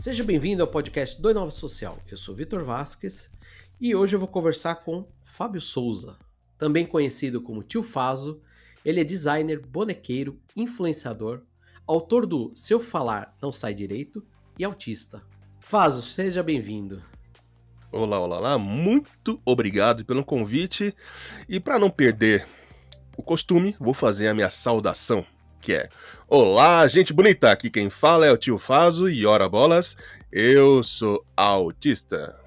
Seja bem-vindo ao podcast do Inova Social. Eu sou Vitor Vasques e hoje eu vou conversar com Fábio Souza, também conhecido como Tio Fazo. Ele é designer, bonequeiro, influenciador, autor do Se Eu Falar Não Sai Direito e autista. Fazo, seja bem-vindo. Olá, muito obrigado pelo convite e para não perder o costume, vou fazer a minha saudação, que é: olá, gente bonita, aqui quem fala é o Tio Fazo e ora bolas, eu sou autista.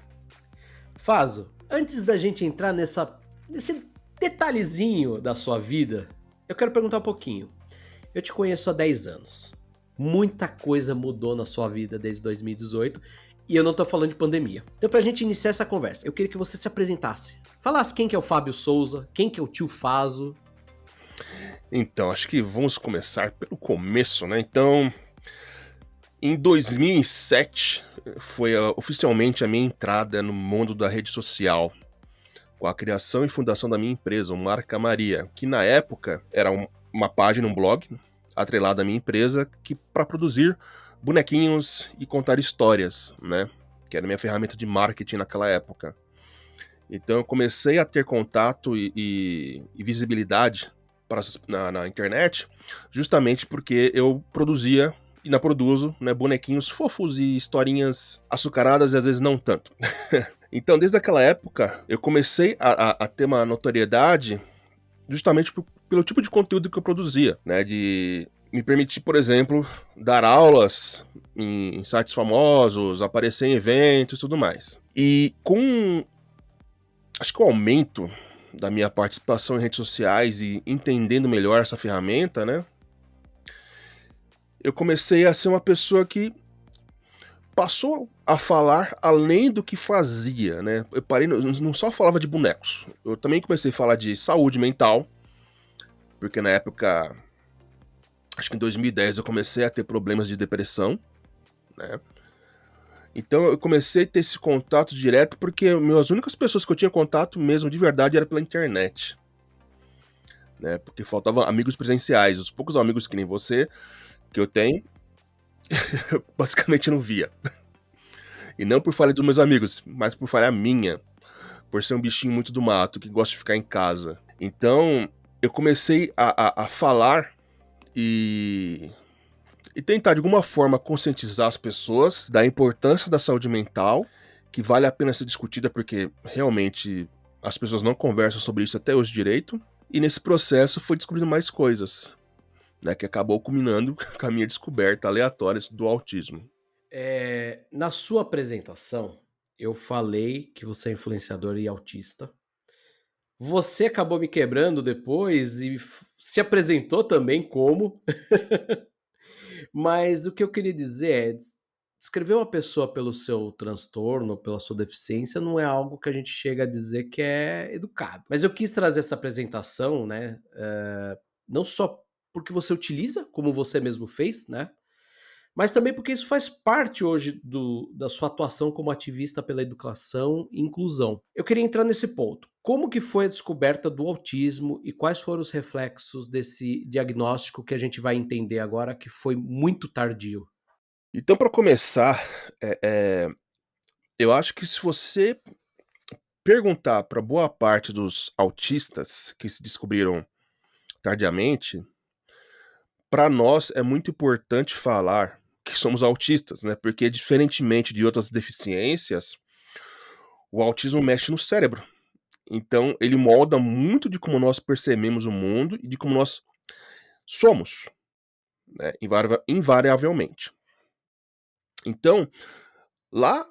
Fazo, antes da gente entrar nesse detalhezinho da sua vida, eu quero perguntar um pouquinho. Eu te conheço há 10 anos. Muita coisa mudou na sua vida desde 2018 e eu não tô falando de pandemia. Então, pra gente iniciar essa conversa, eu queria que você se apresentasse. Falasse quem que é o Fábio Souza, quem que é o Tio Fazo. Então, acho que vamos começar pelo começo, né? Então, em 2007 foi oficialmente a minha entrada no mundo da rede social, com a criação e fundação da minha empresa, o Marca Maria, que na época era uma página, um blog, atrelada à minha empresa, que para produzir bonequinhos e contar histórias, né? Que era a minha ferramenta de marketing naquela época. Então eu comecei a ter contato e visibilidade na internet, justamente porque eu produzia e ainda produzo, né, bonequinhos fofos e historinhas açucaradas e às vezes não tanto. Então, desde aquela época, eu comecei a ter uma notoriedade justamente pelo tipo de conteúdo que eu produzia, né? De me permitir, por exemplo, dar aulas em sites famosos, aparecer em eventos e tudo mais. E acho que o aumento da minha participação em redes sociais e entendendo melhor essa ferramenta, né? Eu comecei a ser uma pessoa que passou a falar além do que fazia, né? Eu parei, não só falava de bonecos, eu também comecei a falar de saúde mental, porque na época, acho que em 2010 eu comecei a ter problemas de depressão, né? Então eu comecei a ter esse contato direto porque as únicas pessoas que eu tinha contato mesmo de verdade era pela internet, né? Porque faltavam amigos presenciais, os poucos amigos que nem você que eu tenho, eu basicamente não via. E não por falha dos meus amigos, mas por falha minha, por ser um bichinho muito do mato, que gosta de ficar em casa. Então, eu comecei a falar e tentar, de alguma forma, conscientizar as pessoas da importância da saúde mental, que vale a pena ser discutida porque, realmente, as pessoas não conversam sobre isso até hoje direito. E nesse processo, fui descobrindo mais coisas, né, que acabou culminando com a minha descoberta aleatória do autismo. Na sua apresentação, eu falei que você é influenciador e autista. Você acabou me quebrando depois e se apresentou também como. Mas o que eu queria dizer é, descrever uma pessoa pelo seu transtorno, pela sua deficiência, não é algo que a gente chega a dizer que é educado. Mas eu quis trazer essa apresentação, né, não só porque você utiliza, como você mesmo fez, né, mas também porque isso faz parte hoje da sua atuação como ativista pela educação e inclusão. Eu queria entrar nesse ponto. Como que foi a descoberta do autismo e quais foram os reflexos desse diagnóstico que a gente vai entender agora que foi muito tardio? Então, para começar, eu acho que se você perguntar para boa parte dos autistas que se descobriram tardiamente, para nós é muito importante falar que somos autistas, né? Porque diferentemente de outras deficiências, o autismo mexe no cérebro. Então, ele molda muito de como nós percebemos o mundo e de como nós somos, né? Invariavelmente. Então, lá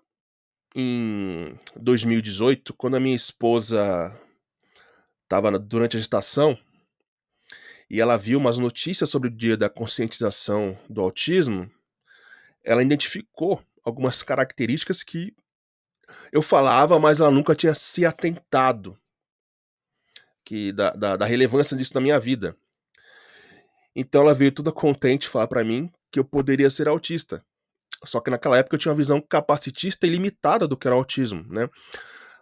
em 2018, quando a minha esposa estava durante a gestação e ela viu umas notícias sobre o dia da conscientização do autismo, ela identificou algumas características que eu falava, mas ela nunca tinha se atentado da relevância disso na minha vida. Então ela veio toda contente falar pra mim que eu poderia ser autista. Só que naquela época eu tinha uma visão capacitista e limitada do que era autismo, né?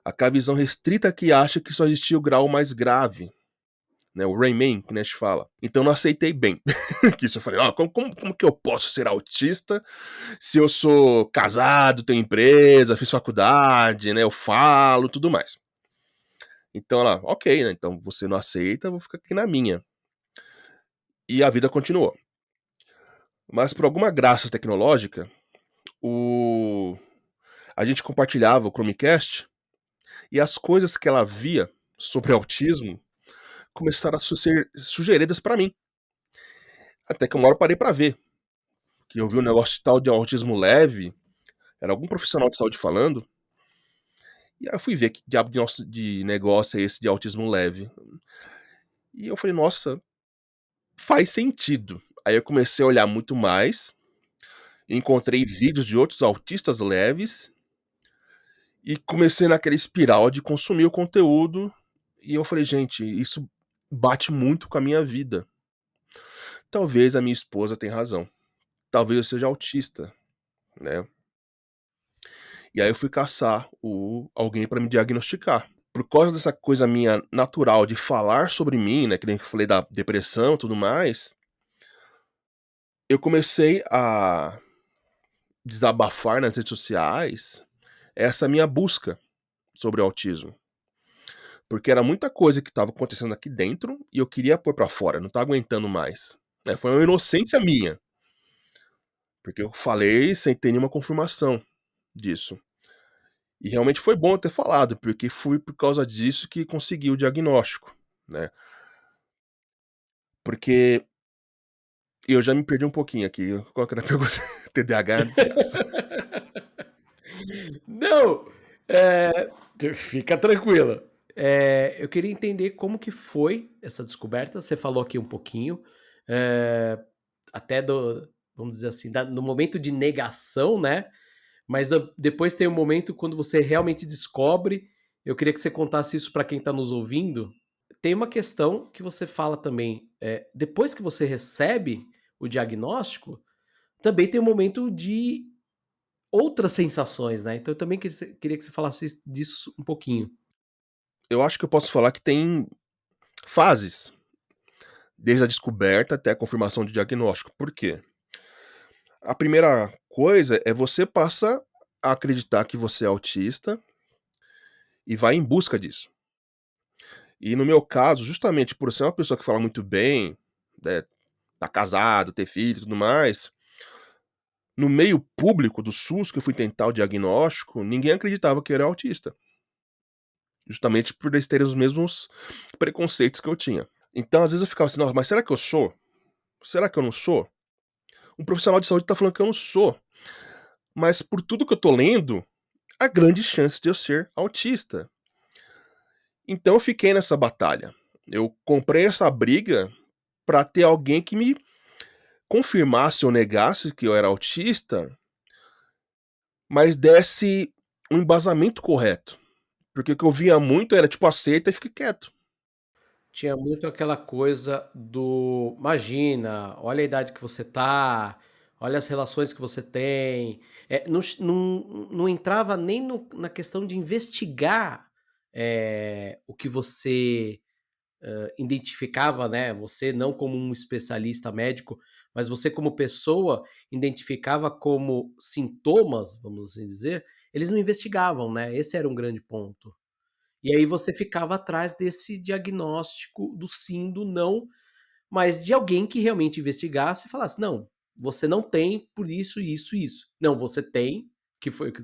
Aquela visão restrita que acha que só existia o grau mais grave. né? O Rain Man, que a gente fala. Então eu não aceitei bem. Que isso eu falei, como que eu posso ser autista se eu sou casado, tenho empresa, fiz faculdade, né? Eu falo, tudo mais. Então ela, ok, né? Então você não aceita, eu vou ficar aqui na minha. E a vida continuou. Mas por alguma graça tecnológica, a gente compartilhava o Chromecast e as coisas que ela via sobre autismo começaram a ser sugeridas pra mim. Até que uma hora eu parei pra ver. Que eu vi um negócio de tal de autismo leve, era algum profissional de saúde falando, e aí eu fui ver que diabo de negócio é esse de autismo leve. E eu falei, nossa, faz sentido. Aí eu comecei a olhar muito mais, encontrei vídeos de outros autistas leves, e comecei naquela espiral de consumir o conteúdo, e eu falei, gente, isso bate muito com a minha vida. Talvez a minha esposa tenha razão. Talvez eu seja autista, né? E aí eu fui caçar alguém pra me diagnosticar. Por causa dessa coisa minha natural de falar sobre mim, né, que nem eu falei da depressão e tudo mais, eu comecei a desabafar nas redes sociais essa minha busca sobre o autismo. Porque era muita coisa que estava acontecendo aqui dentro e eu queria pôr pra fora, não tá aguentando mais. Foi uma inocência minha, porque eu falei sem ter nenhuma confirmação disso. E realmente foi bom eu ter falado, porque foi por causa disso que consegui o diagnóstico, né. Porque eu já me perdi um pouquinho aqui, qual que era a pergunta? TDAH, desgraça. Não, fica tranquila. Eu queria entender como que foi essa descoberta. Você falou aqui um pouquinho, até vamos dizer assim, no momento de negação, né? Mas depois tem um momento quando você realmente descobre. Eu queria que você contasse isso para quem está nos ouvindo. Tem uma questão que você fala também, depois que você recebe o diagnóstico, também tem um momento de outras sensações, né? Então eu também queria que você falasse disso um pouquinho. Eu acho que eu posso falar que tem fases, desde a descoberta até a confirmação de diagnóstico. Por quê? A primeira coisa é você passa a acreditar que você é autista e vai em busca disso. E no meu caso, justamente por ser uma pessoa que fala muito bem, né, tá casado, ter filho e tudo mais, no meio público do SUS que eu fui tentar o diagnóstico, ninguém acreditava que eu era autista. Justamente por eles terem os mesmos preconceitos que eu tinha. Então, às vezes eu ficava assim: "Nossa, mas será que eu sou? Será que eu não sou? Um profissional de saúde tá falando que eu não sou". Mas por tudo que eu tô lendo, há grande chance de eu ser autista. Então eu fiquei nessa batalha. Eu comprei essa briga pra ter alguém que me confirmasse ou negasse que eu era autista, mas desse um embasamento correto. Porque o que eu via muito era tipo: "Aceita e fique quieto". Tinha muito aquela coisa do: "Imagina, olha a idade que você tá, olha as relações que você tem". Não entrava nem na questão de investigar, o que você, identificava, né, você não como um especialista médico, mas você como pessoa identificava como sintomas, vamos assim dizer, eles não investigavam, né, esse era um grande ponto. E aí você ficava atrás desse diagnóstico do sim, do não, mas de alguém que realmente investigasse e falasse: "Não, você não tem por isso, isso e isso. Não, você tem, que foi o que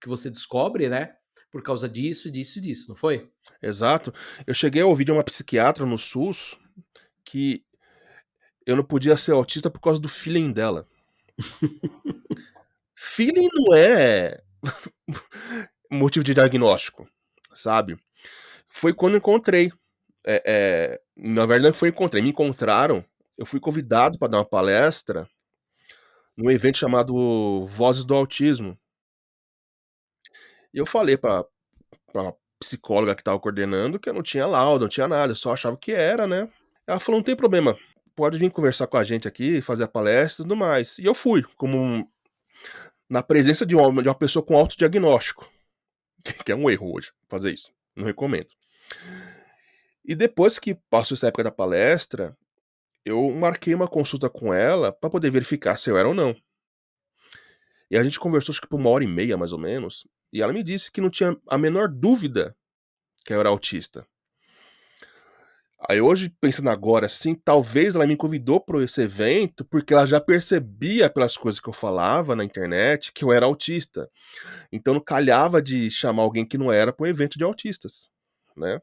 você descobre, né, por causa disso, disso e disso", não foi? Exato. Eu cheguei a ouvir de uma psiquiatra no SUS que eu não podia ser autista por causa do feeling dela. Feeling não é motivo de diagnóstico, sabe. Foi quando eu encontrei, na verdade não foi encontrei, me encontraram, eu fui convidado para dar uma palestra num evento chamado Vozes do Autismo. E eu falei pra psicóloga que estava coordenando que eu não tinha laudo, não tinha nada, eu só achava que era, né. Ela falou: "Não tem problema, pode vir conversar com a gente aqui, fazer a palestra e tudo mais". E eu fui, na presença de uma pessoa com autodiagnóstico, que é um erro hoje fazer isso, não recomendo. E depois que passou essa época da palestra, eu marquei uma consulta com ela para poder verificar se eu era ou não. E a gente conversou acho que por 1 hora e meia mais ou menos, e ela me disse que não tinha a menor dúvida que eu era autista. Aí hoje, pensando agora assim, talvez ela me convidou para esse evento, porque ela já percebia pelas coisas que eu falava na internet que eu era autista. Então não calhava de chamar alguém que não era para um evento de autistas, né.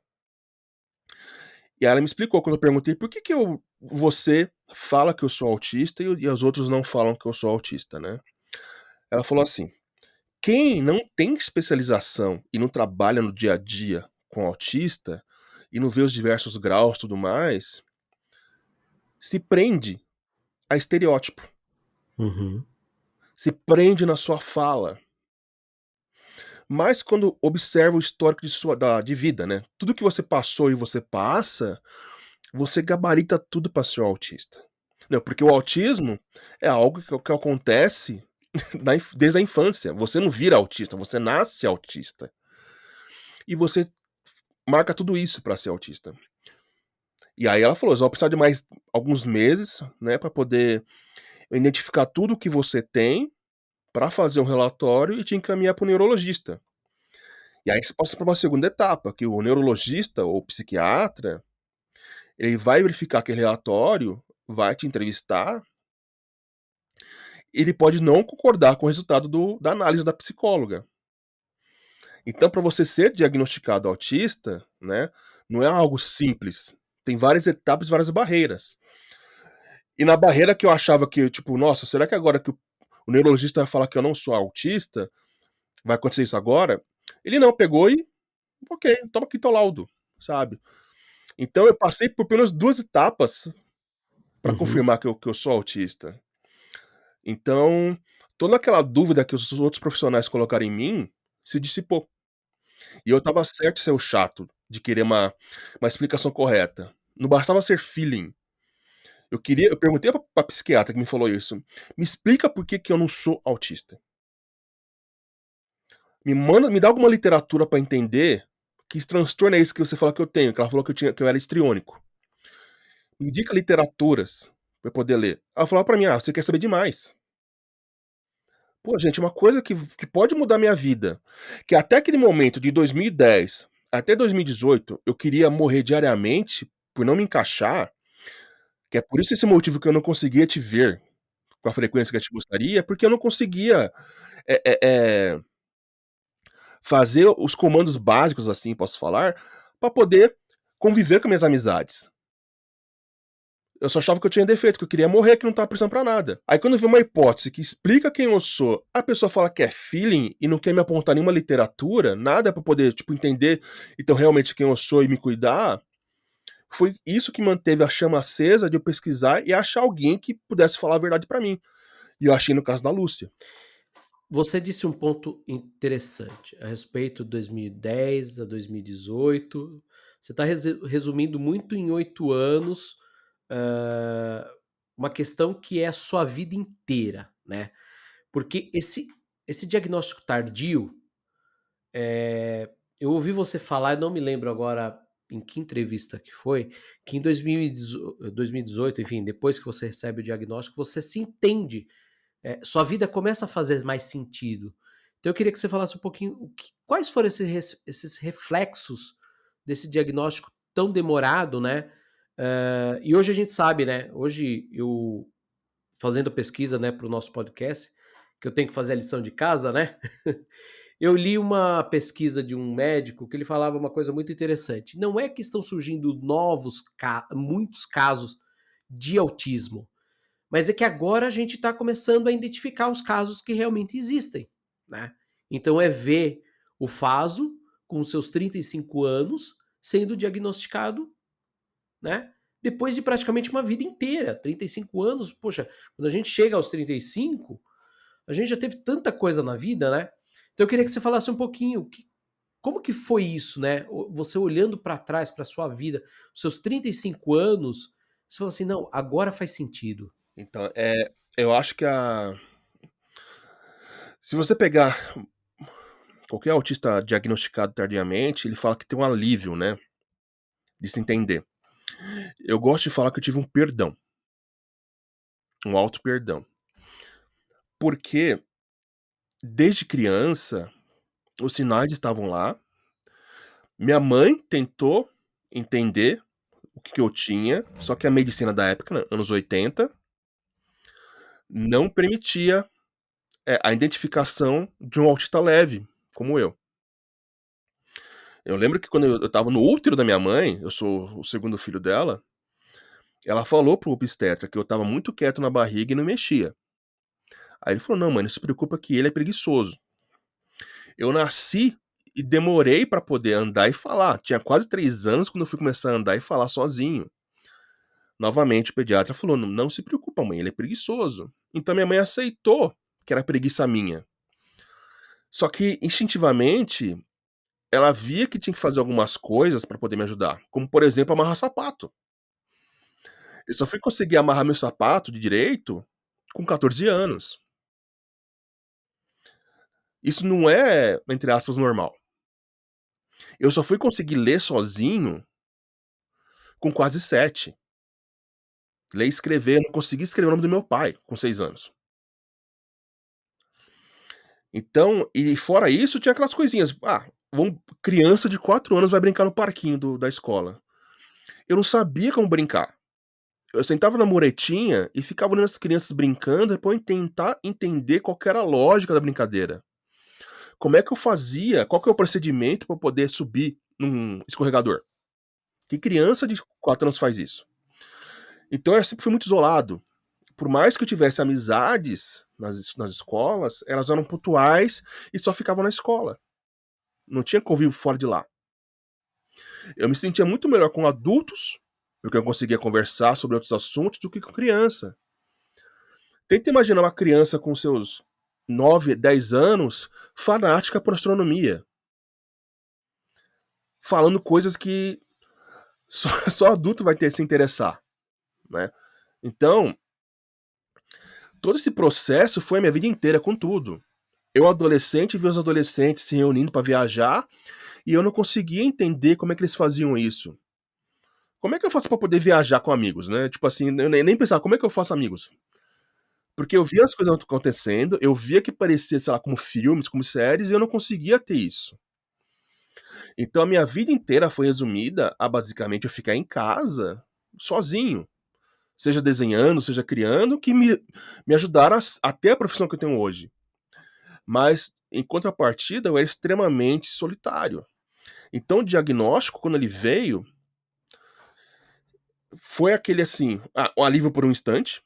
E ela me explicou quando eu perguntei: "Por que que você fala que eu sou autista e os outros não falam que eu sou autista, né?". Ela falou assim: "Quem não tem especialização e não trabalha no dia a dia com autista, e não vê os diversos graus, e tudo mais, se prende a estereótipo, Uhum. se prende na sua fala. Mas quando observa o histórico de vida, né, tudo que você passou e você passa, você gabarita tudo para ser um autista". Não, porque o autismo é algo que acontece desde a infância. Você não vira autista, você nasce autista. E você marca tudo isso para ser autista. E aí ela falou: "Você vai precisar de mais alguns meses, né, para poder identificar tudo o que você tem, para fazer um relatório e te encaminhar para o neurologista". E aí você passa para uma segunda etapa, que o neurologista ou psiquiatra, ele vai verificar aquele relatório, vai te entrevistar, ele pode não concordar com o resultado da análise da psicóloga. Então, para você ser diagnosticado autista, né, não é algo simples. Tem várias etapas e várias barreiras. E na barreira que eu achava que, tipo, nossa, será que agora que o neurologista vai falar que eu não sou autista, vai acontecer isso agora? Ele não, pegou e, ok, toma aqui teu laudo, sabe? Então eu passei por pelo menos 2 etapas para Uhum. confirmar que eu sou autista. Então, toda aquela dúvida que os outros profissionais colocaram em mim se dissipou. E eu estava certo em ser o chato, de querer uma explicação correta. Não bastava ser feeling. Eu perguntei pra psiquiatra que me falou isso: "Me explica por que que eu não sou autista. Me dá alguma literatura pra entender que transtorno é esse que você fala que eu tenho", que ela falou que eu era histriônico. "Me indica literaturas pra eu poder ler". Ela falava pra mim: "Ah, você quer saber demais". Pô, gente, uma coisa que pode mudar minha vida, que até aquele momento de 2010 até 2018 eu queria morrer diariamente por não me encaixar, que é por isso esse motivo que eu não conseguia te ver com a frequência que eu te gostaria, porque eu não conseguia, eh eh eh, fazer os comandos básicos, assim, posso falar, pra poder conviver com minhas amizades. Eu só achava que eu tinha defeito, que eu queria morrer, que não estava prestando pra nada. Aí quando eu vi uma hipótese que explica quem eu sou, a pessoa fala que é feeling e não quer me apontar nenhuma literatura, nada pra poder, tipo, entender, então, realmente quem eu sou e me cuidar, foi isso que manteve a chama acesa de eu pesquisar e achar alguém que pudesse falar a verdade pra mim. E eu achei no caso da Lúcia. Você disse um ponto interessante a respeito de 2010 a 2018. Você está resumindo muito em 8 anos, hã, uma questão que é a sua vida inteira, né. Porque esse diagnóstico tardio, eu ouvi você falar, eu não me lembro agora em que entrevista que foi, que em 2018, enfim, depois que você recebe o diagnóstico, você se entende, sua vida começa a fazer mais sentido. Então eu queria que você falasse um pouquinho quais foram esses reflexos desse diagnóstico tão demorado, né? E hoje a gente sabe, né? Hoje eu fazendo pesquisa, né, para o nosso podcast, que eu tenho que fazer a lição de casa, né? Eu li uma pesquisa de um médico que ele falava uma coisa muito interessante. Não é que estão surgindo muitos casos de autismo, mas é que agora a gente está começando a identificar os casos que realmente existem, né? Então é ver o Faso com seus 35 anos sendo diagnosticado, né? Depois de praticamente uma vida inteira, 35 anos, poxa, quando a gente chega aos 35, a gente já teve tanta coisa na vida, né? Então eu queria que você falasse um pouquinho como que foi isso, né? Você olhando para trás, para sua vida, os seus 35 anos, você falou assim: "Não, agora faz sentido". Então, eu acho que se você pegar qualquer autista diagnosticado tardiamente, ele fala que tem um alívio, né, de se entender. Eu gosto de falar que eu tive um perdão, um auto perdão, porque desde criança os sinais estavam lá, minha mãe tentou entender o que que eu tinha, só que a medicina da época, né, anos 80, não permitia, a identificação de um autista leve, como eu. Eu lembro que quando eu estava no útero da minha mãe, eu sou o segundo filho dela, ela falou para o obstetra que eu estava muito quieto na barriga e não mexia. Aí ele falou: "Não, mãe, não se preocupa que ele é preguiçoso". Eu nasci e demorei pra poder andar e falar. Tinha quase 3 anos quando eu fui começar a andar e falar sozinho. Novamente o pediatra falou: "Não se preocupa, mãe, ele é preguiçoso". Então minha mãe aceitou que era preguiça minha. Só que instintivamente, ela via que tinha que fazer algumas coisas pra poder me ajudar, como por exemplo amarrar sapato. Eu só fui conseguir amarrar meu sapato de direito com 14 anos. Isso não é, entre aspas, normal. Eu só fui conseguir ler sozinho com quase 7. Ler e escrever, não consegui escrever o nome do meu pai com 6 anos. Então, e fora isso, tinha aquelas coisinhas, criança de 4 anos vai brincar no parquinho da escola. Eu não sabia como brincar. Eu sentava na muretinha e ficava olhando as crianças brincando, depois eu tentar entender qual que era a lógica da brincadeira. Como é que eu fazia, qual que é o procedimento para poder subir num escorregador? Que criança de 4 anos faz isso? Então eu sempre fui muito isolado. Por mais que eu tivesse amizades nas escolas, elas eram pontuais e só ficavam na escola. Não tinha convívio fora de lá. Eu me sentia muito melhor com adultos, porque eu conseguia conversar sobre outros assuntos, do que com criança. Tenta imaginar uma criança com seus 9, 10 anos, fanática por astronomia, falando coisas que só, só adulto vai ter se interessar, né? Então, todo esse processo foi a minha vida inteira com tudo. Eu, adolescente, vi os adolescentes se reunindo para viajar e eu não conseguia entender como é que eles faziam isso. Como é que eu faço para poder viajar com amigos, né? Tipo assim, eu nem pensava, como é que eu faço amigos? Porque eu via as coisas acontecendo, eu via que parecia, sei lá, como filmes, como séries, e eu não conseguia ter isso. Então a minha vida inteira foi resumida a basicamente eu ficar em casa, sozinho. Seja desenhando, seja criando, que me ajudaram a ter a profissão que eu tenho hoje. Mas, em contrapartida, eu era extremamente solitário. Então o diagnóstico, quando ele veio, foi aquele assim, um alívio por um instante,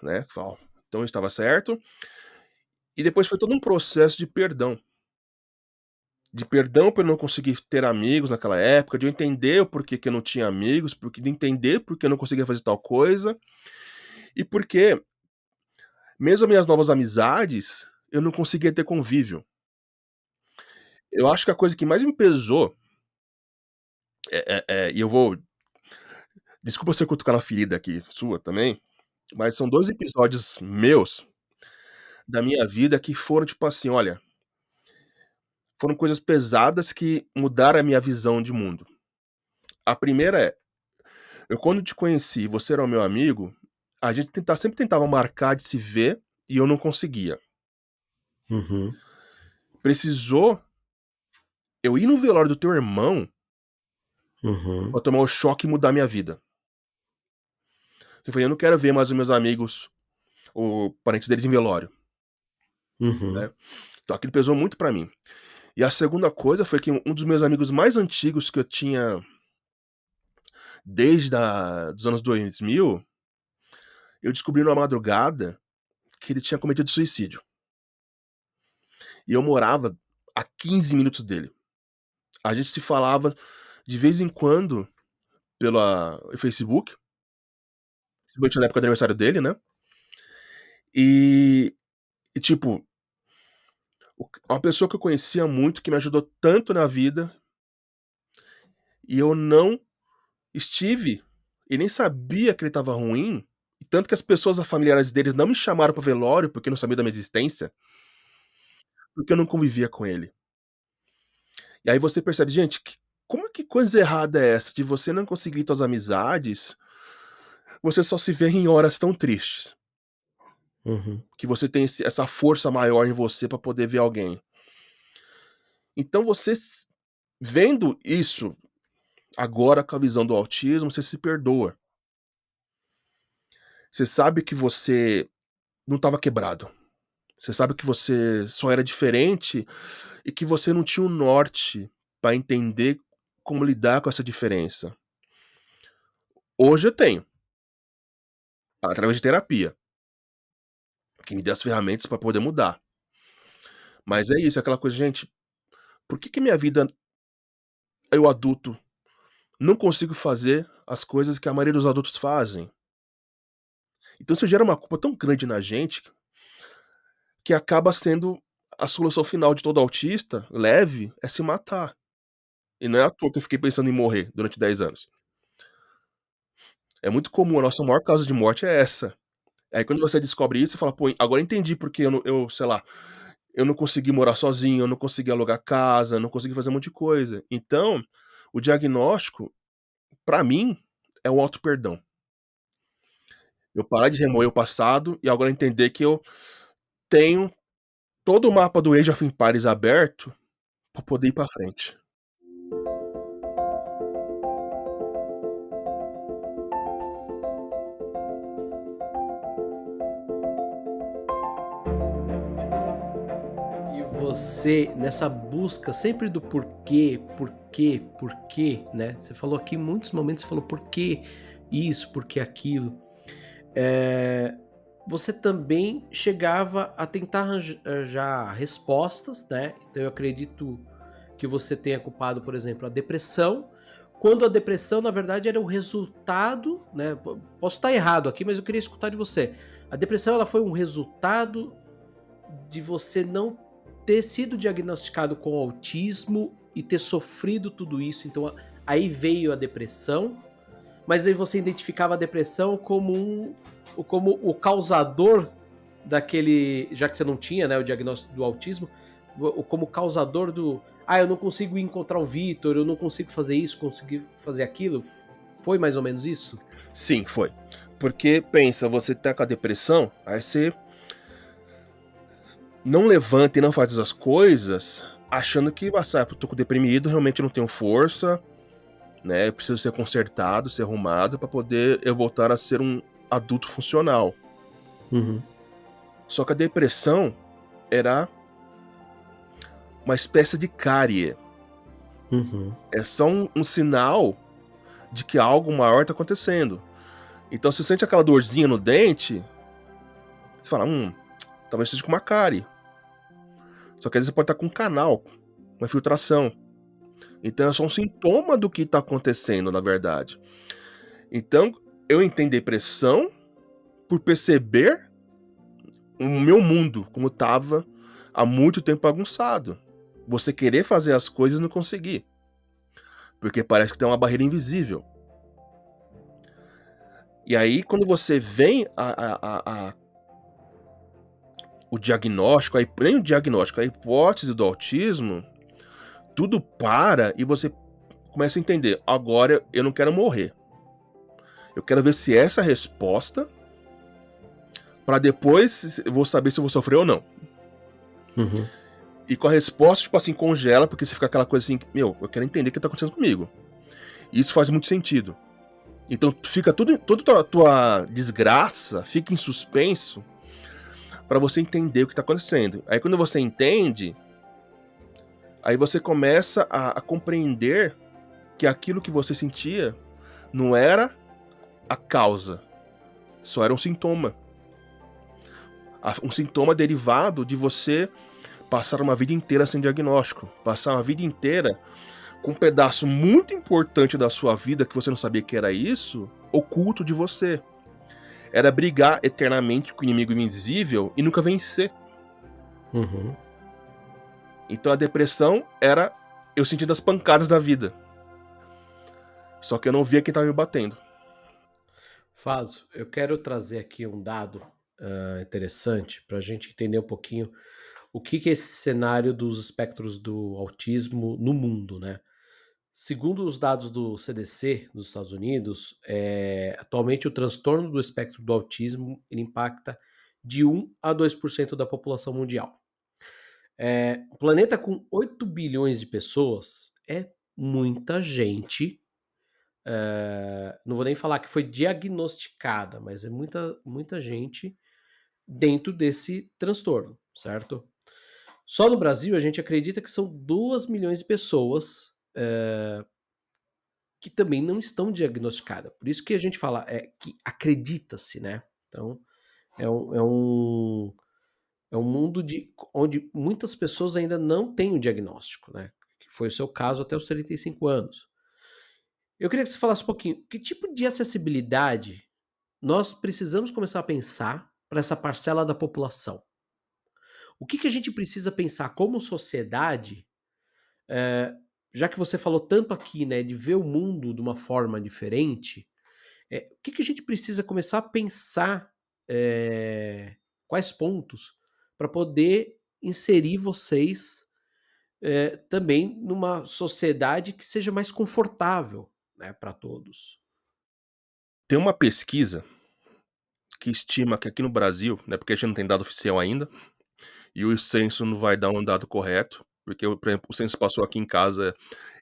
né, que fala: "Ó, então eu estava certo", e depois foi todo um processo de perdão. De perdão por eu não conseguir ter amigos naquela época, de eu entender o porquê que eu não tinha amigos, de entender por que eu não conseguia fazer tal coisa, e porque, mesmo as minhas novas amizades, eu não conseguia ter convívio. Eu acho que a coisa que mais me pesou, e eu vou desculpa se eu cutucar na ferida aqui sua também, mas são 2 episódios meus, da minha vida, que foram tipo assim, olha, foram coisas pesadas que mudaram a minha visão de mundo. A primeira é, eu quando te conheci, você era o meu amigo, a gente sempre tentava marcar de se ver e eu não conseguia. Uhum, Precisou eu ir no velório do teu irmão uhum, pra tomar o choque e mudar minha vida. Eu falei: "Eu não quero ver mais os meus amigos, o parentes deles em velório", uhum, né. Então aquilo pesou muito pra mim. E a segunda coisa foi que um dos meus amigos mais antigos que eu tinha desde dos anos 2000, eu descobri numa madrugada que ele tinha cometido suicídio. E eu morava a 15 minutos dele. A gente se falava de vez em quando pela Facebook, principalmente na época do aniversário dele, né. E tipo, uma pessoa que eu conhecia muito, que me ajudou tanto na vida, e eu não estive e nem sabia que ele estava ruim, e tanto que as pessoas familiares deles não me chamaram para o velório, porque não sabiam da minha existência, porque eu não convivia com ele. E aí você percebe, gente, como é que coisa errada é essa de você não conseguir suas amizades, você só se vê em horas tão tristes, Uhum. que você tem essa força maior em você pra poder ver alguém. Então você vendo isso agora com a visão do autismo, você se perdoa. Você sabe que você não estava quebrado. Você sabe que você só era diferente e que você não tinha um norte pra entender como lidar com essa diferença. Hoje eu tenho, através de terapia, que me deu as ferramentas pra poder mudar. Mas é isso, é aquela coisa, gente, por que minha vida, eu adulto, não consigo fazer as coisas que a maioria dos adultos fazem? Então isso gera uma culpa tão grande na gente, que acaba sendo a solução final de todo autista, leve, é se matar. E não é à toa que eu fiquei pensando em morrer durante 10 anos. É muito comum, a nossa maior causa de morte é essa. Aí quando você descobre isso, você fala: "Pô, agora eu entendi porque sei lá, eu não consegui morar sozinho, eu não consegui alugar casa, eu não consegui fazer um monte de coisa". Então, o diagnóstico, pra mim, é o auto-perdão. Eu parar de remoer o passado e agora entender que eu tenho todo o mapa do Age of Empires aberto pra poder ir pra frente. E você, nessa busca sempre do porquê, porquê, porquê, né, você falou aqui em muitos momentos, você falou: "Por isso, por que aquilo?". Eh, Você também chegava a tentar arranjar respostas, né, então eu acredito que você tenha culpado, por exemplo, a depressão, quando a depressão na verdade era o resultado, né, posso estar errado aqui, mas eu queria escutar de você. A depressão ela foi um resultado de você não ter sido diagnosticado com autismo e ter sofrido tudo isso, então aí veio a depressão, mas aí você identificava a depressão como o causador daquele, já que você não tinha, né, o diagnóstico do autismo, como causador do, eu não consigo encontrar o Vitor, eu não consigo fazer isso, conseguir fazer aquilo. Foi mais ou menos isso? Sim, foi. Porque pensa, você tá com a depressão, aí você não levanta e não faz as coisas achando que, eu tô deprimido, realmente não tenho força, né, eu preciso ser consertado, ser arrumado pra poder eu voltar a ser um adulto funcional. Uhum, Só que a depressão era uma espécie de cárie, uhum. é só um sinal de que algo maior tá acontecendo. Então você sente aquela dorzinha no dente, você fala: talvez seja com uma cárie". Só que às vezes você pode estar com um canal, uma infiltração. Então é só um sintoma do que tá acontecendo, na verdade. Então, eu entendo depressão por perceber o meu mundo como estava há muito tempo bagunçado. Você querer fazer as coisas e não conseguir, porque parece que tem uma barreira invisível. E aí quando você vem o diagnóstico, aí nem o diagnóstico, a hipótese do autismo, tudo para e você começa a entender: "Agora eu não quero morrer. Eu quero ver se essa é a resposta, pra depois eu vou saber se eu vou sofrer ou não". Uhum. E com a resposta, tipo assim, congela, porque você fica aquela coisa assim: "Meu, eu quero entender o que tá acontecendo comigo". E isso faz muito sentido. Então fica toda tua desgraça fica em suspenso pra você entender o que tá acontecendo. Aí quando você entende, aí você começa a compreender que aquilo que você sentia não era a causa, só era um sintoma. Um sintoma derivado de você passar uma vida inteira sem diagnóstico, passar uma vida inteira com um pedaço muito importante da sua vida que você não sabia que era isso, oculto de você. Era brigar eternamente com o inimigo invisível e nunca vencer. Uhum. Então a depressão era eu sentindo as pancadas da vida. Só que eu não via quem tava me batendo. Faso, eu quero trazer aqui um dado interessante para a gente entender um pouquinho o que é esse cenário dos espectros do autismo no mundo, né? Segundo os dados do CDC dos Estados Unidos, atualmente o transtorno do espectro do autismo ele impacta de 1 a 2% da população mundial. O planeta com 8 bilhões de pessoas é muita gente. Não vou nem falar que foi diagnosticada, mas é muita, muita gente dentro desse transtorno, certo? Só no Brasil a gente acredita que são 2 milhões de pessoas que também não estão diagnosticadas. Por isso que a gente fala que acredita-se, né? Então é um mundo onde muitas pessoas ainda não têm o diagnóstico, né? Que foi o seu caso até os 35 anos. Eu queria que você falasse um pouquinho, que tipo de acessibilidade nós precisamos começar a pensar para essa parcela da população? O que a gente precisa pensar como sociedade, já que você falou tanto aqui, né, de ver o mundo de uma forma diferente, o que a gente precisa começar a pensar, quais pontos para poder inserir vocês, também numa sociedade que seja mais confortável, né, para todos? Tem uma pesquisa que estima que aqui no Brasil, né, porque a gente não tem dado oficial ainda, e o censo não vai dar um dado correto, porque, por exemplo, o censo passou aqui em casa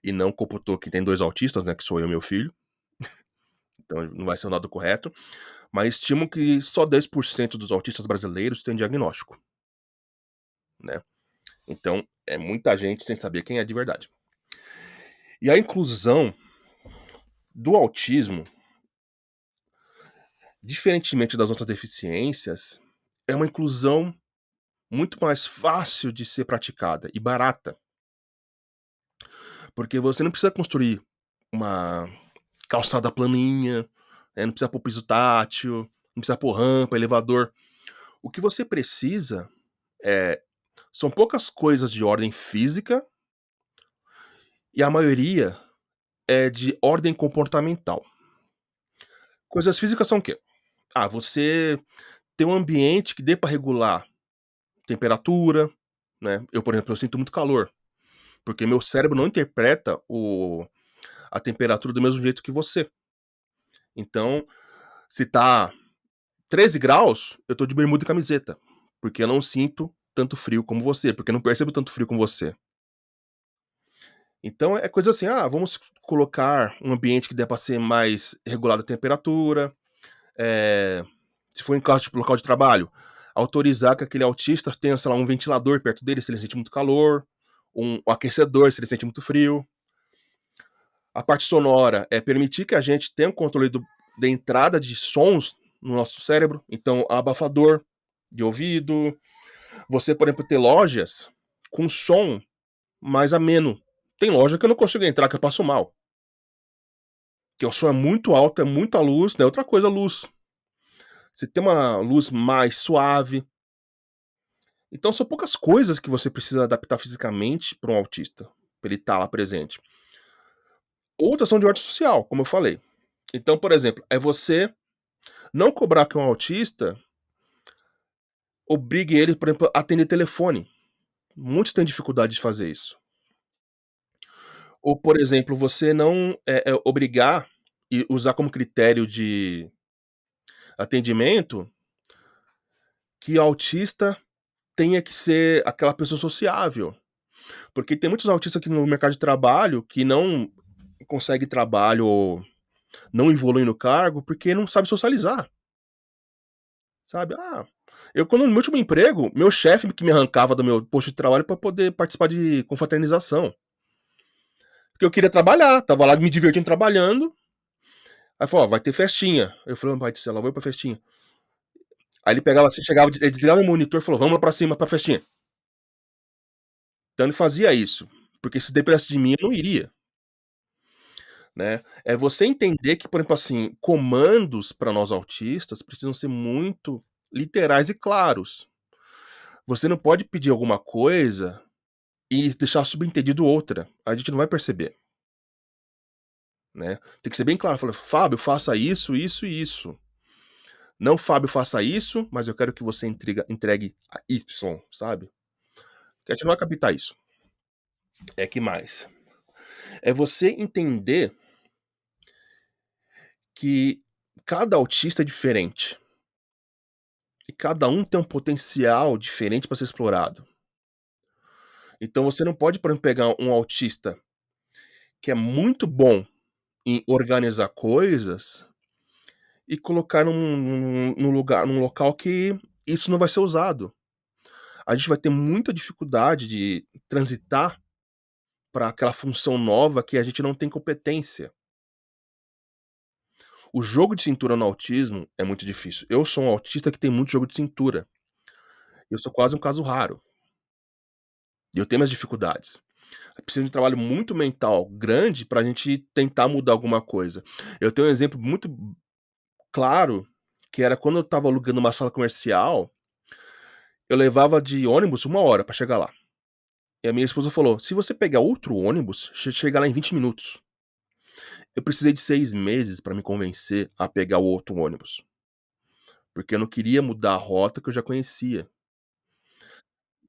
e não computou que tem 2 autistas, né, que sou eu e meu filho, então não vai ser um dado correto, mas estimam que só 10% dos autistas brasileiros têm diagnóstico, né. Então é muita gente sem saber quem é de verdade. E a inclusão do autismo, diferentemente das outras deficiências, é uma inclusão muito mais fácil de ser praticada e barata. Porque você não precisa construir uma calçada planinha, não precisa pôr piso tátil, não precisa pôr rampa, elevador. O que você precisa, eh, são poucas coisas de ordem física e a maioria é de ordem comportamental. Coisas físicas são o quê? Você ter um ambiente que dê para regular temperatura, né. Eu, por exemplo, eu sinto muito calor, porque meu cérebro não interpreta a temperatura do mesmo jeito que você. Então, se tá 13 graus, eu tô de bermuda e camiseta, porque eu não sinto tanto frio como você, porque eu não percebo tanto frio como você. Então é coisa assim, vamos colocar um ambiente que dê pra ser mais regulado a temperatura, eh, se for em caso de local de trabalho, autorizar que aquele autista tenha, sei lá, um ventilador perto dele se ele sente muito calor, um aquecedor se ele sente muito frio. A parte sonora é permitir que a gente tenha um controle da entrada de sons no nosso cérebro, então abafador de ouvido. Você, por exemplo, ter lojas com som mais ameno. Tem loja que eu não consigo entrar, que eu passo mal. Que o som é muito alto, é muita luz, né? Outra coisa, luz. Você tem uma luz mais suave. Então são poucas coisas que você precisa adaptar fisicamente para um autista, para ele estar lá presente. Outras são de ordem social, como eu falei. Então, por exemplo, é você não cobrar que um autista obrigue ele, por exemplo, a atender telefone. Muitos têm dificuldade de fazer isso. Ou, por exemplo, você não obrigar e usar como critério de atendimento que autista tenha que ser aquela pessoa sociável. Porque tem muitos autistas aqui no mercado de trabalho que não conseguem trabalho ou não evoluem no cargo porque não sabe socializar. Sabe? Eu quando no meu último emprego, meu chefe que me arrancava do meu posto de trabalho para poder participar de confraternização. Porque eu queria trabalhar, tava lá me divertindo trabalhando. Aí falou, vai ter festinha. Eu falei, pai do céu, lá vou pra festinha. Aí ele pegava assim, chegava, ele desligava o monitor e falou, vamos lá pra cima, pra festinha. Então ele fazia isso. Porque se dependesse de mim, eu não iria. Né? É você entender que, por exemplo, assim, comandos para nós autistas precisam ser muito literais e claros. Você não pode pedir alguma coisa e deixar subentendido outra. A gente não vai perceber. Né? Tem que ser bem claro. Fala, Fábio, faça isso, isso e isso. Não, Fábio, faça isso, mas eu quero que você entregue a Y, sabe? Que a gente não vai captar isso. Que mais? É você entender que cada autista é diferente. E cada um tem um potencial diferente para ser explorado. Então você não pode, por exemplo, pegar um autista que é muito bom em organizar coisas e colocar num local que isso não vai ser usado. A gente vai ter muita dificuldade de transitar para aquela função nova que a gente não tem competência. O jogo de cintura no autismo é muito difícil. Eu sou um autista que tem muito jogo de cintura. Eu sou quase um caso raro. E eu tenho minhas dificuldades. Precisa de um trabalho muito mental grande pra gente tentar mudar alguma coisa. Eu tenho um exemplo muito claro, que era quando eu estava alugando uma sala comercial, eu levava de ônibus 1 hora pra chegar lá. E a minha esposa falou: "Se você pegar outro ônibus, você chega lá em 20 minutos". Eu precisei de 6 meses pra me convencer a pegar o outro ônibus, porque eu não queria mudar a rota que eu já conhecia.